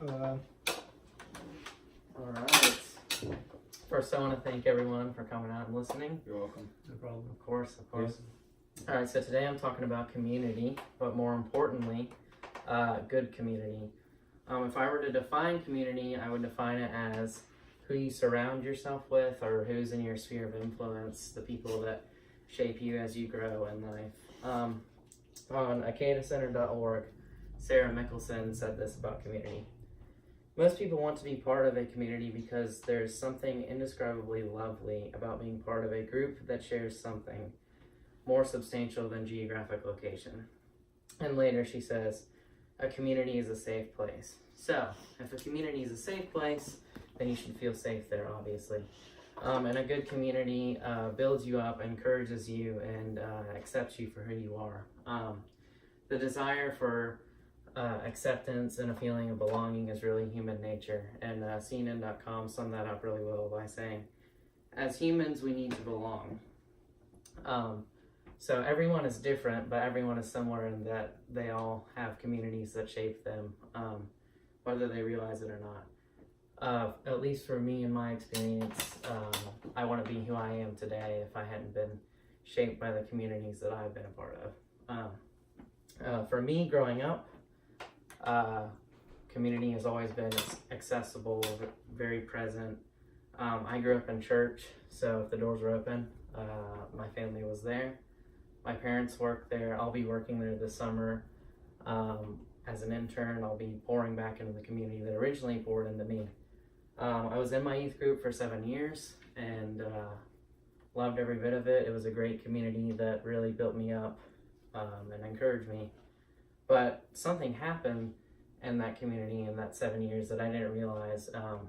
All right. First, I want to thank everyone for coming out and listening. You're welcome. No problem. Of course. All right, so today I'm talking about community, but more importantly, good community. If I were to define community, I would define it as who you surround yourself with or who's in your sphere of influence, the people that shape you as you grow in life. On acadacenter.org, Sarah Mickelson said this about community. Most people want to be part of a community because there's something indescribably lovely about being part of a group that shares something more substantial than geographic location. And later she says, a community is a safe place. So, if a community is a safe place, then you should feel safe there, obviously. And a good community builds you up, encourages you, and accepts you for who you are. The desire for acceptance and a feeling of belonging is really human nature. And CNN.com summed that up really well by saying, as humans, we need to belong. So everyone is different, but everyone is similar in that they all have communities that shape them, whether they realize it or not. At least for me, in my experience, I want to be who I am today if I hadn't been shaped by the communities that I've been a part of. For me, growing up, community has always been accessible, very present. I grew up in church, so if the doors were open, my family was there. My parents worked there. I'll be working there this summer. As an intern, I'll be pouring back into the community that originally poured into me. I was in my youth group for 7 years and loved every bit of it. It was a great community that really built me up and encouraged me. But something happened in that community in that 7 years that I didn't realize. And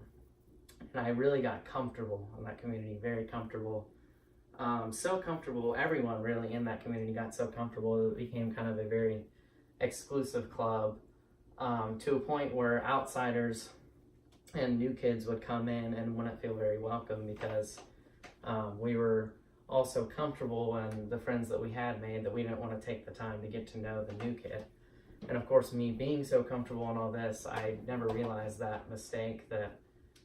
I really got comfortable in that community, very comfortable. So comfortable, everyone really in that community got so comfortable that it became kind of a very exclusive club, to a point where outsiders and new kids would come in and wouldn't feel very welcome because we were all so comfortable and the friends that we had made that we didn't want to take the time to get to know the new kid. And of course, me being so comfortable in all this, I never realized that mistake that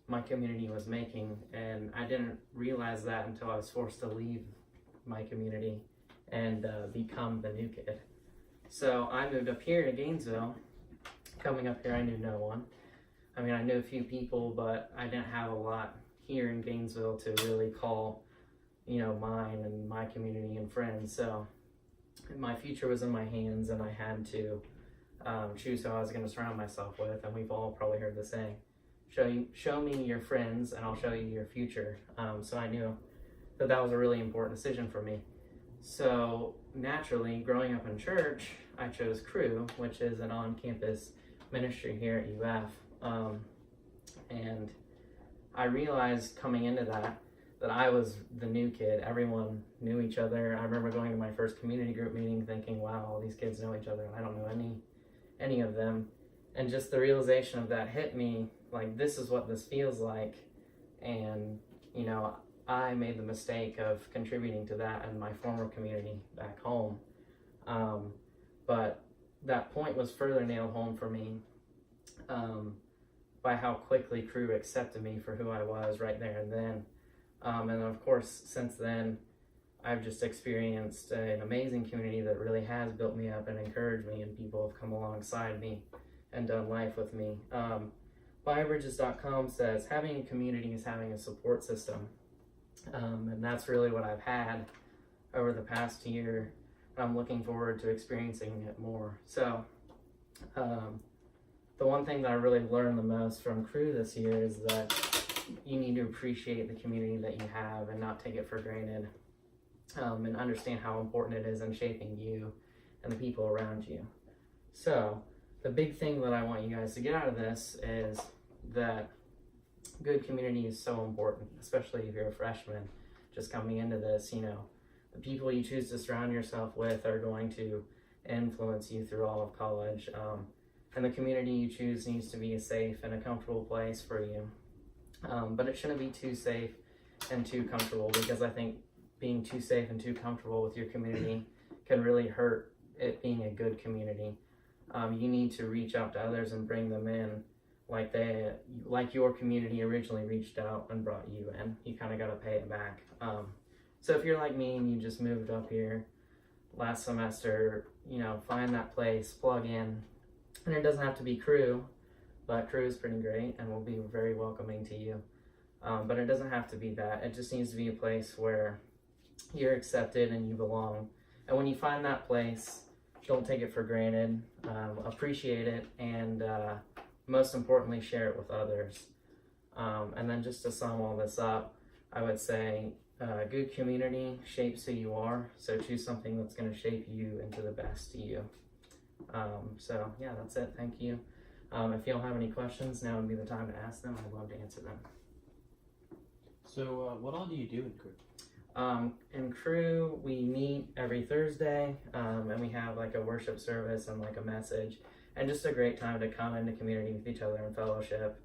my community was making, and I didn't realize that until I was forced to leave my community and become the new kid. So I moved up here to Gainesville. Coming up here, I knew no one. I mean, I knew a few people, but I didn't have a lot here in Gainesville to really call, mine and my community and friends. So my future was in my hands, and I had to choose who I was going to surround myself with. And we've all probably heard the saying, show me your friends and I'll show you your future. So I knew that was a really important decision for me. So naturally, growing up in church, I chose Crew, which is an on-campus ministry here at UF. And I realized coming into that I was the new kid. Everyone knew each other. I remember going to my first community group meeting thinking, wow, all these kids know each other, and I don't know any of them. And just the realization of that hit me, like, this is what this feels like. And, I made the mistake of contributing to that in my former community back home. But that point was further nailed home for me by how quickly Crew accepted me for who I was right there and then. And of course, since then, I've just experienced an amazing community that really has built me up and encouraged me, and people have come alongside me and done life with me. BuyBridges.com says, having a community is having a support system. And that's really what I've had over the past year. I'm looking forward to experiencing it more. So, the one thing that I really learned the most from Crew this year is that you need to appreciate the community that you have and not take it for granted, and understand how important it is in shaping you and the people around you. So, the big thing that I want you guys to get out of this is that good community is so important, especially if you're a freshman just coming into this. The people you choose to surround yourself with are going to influence you through all of college. And the community you choose needs to be a safe and a comfortable place for you. But it shouldn't be too safe and too comfortable, because I think being too safe and too comfortable with your community can really hurt it being a good community. You need to reach out to others and bring them in like your community originally reached out and brought you in. You kind of got to pay it back. So if you're like me and you just moved up here last semester, find that place, plug in, and it doesn't have to be Crew, but Crew is pretty great and will be very welcoming to you. But it doesn't have to be that. It just needs to be a place where you're accepted and you belong. And when you find that place, don't take it for granted. Appreciate it, and most importantly, share it with others. And then just to sum all this up, I would say good community shapes who you are. So choose something that's going to shape you into the best you. So yeah, that's it. Thank you. If you don't have any questions, now would be the time to ask them. I'd love to answer them. So what all do you do in Crew? In Crew, we meet every Thursday, and we have like a worship service and like a message, and just a great time to come into community with each other and fellowship.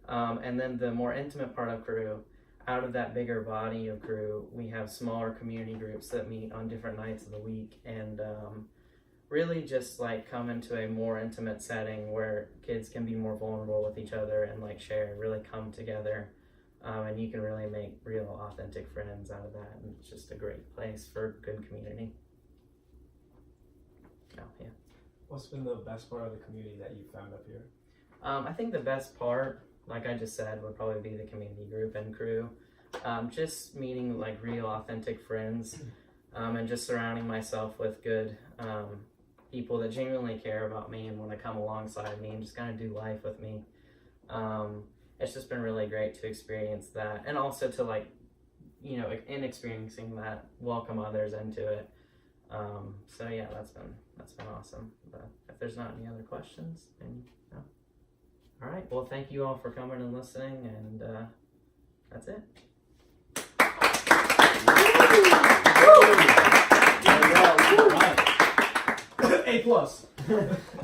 And then the more intimate part of Crew, out of that bigger body of Crew, we have smaller community groups that meet on different nights of the week, and really just like come into a more intimate setting where kids can be more vulnerable with each other and like share and really come together. And you can really make real, authentic friends out of that. And it's just a great place for good community. Oh, yeah. What's been the best part of the community that you found up here? I think the best part, like I just said, would probably be the community group and Crew. Just meeting like real, authentic friends, and just surrounding myself with good people that genuinely care about me and want to come alongside me and just kind of do life with me. It's just been really great to experience that, and also to like, in experiencing that, welcome others into it. So yeah, that's been awesome. But if there's not any other questions, then no. All right. Well, thank you all for coming and listening, and that's it. A+.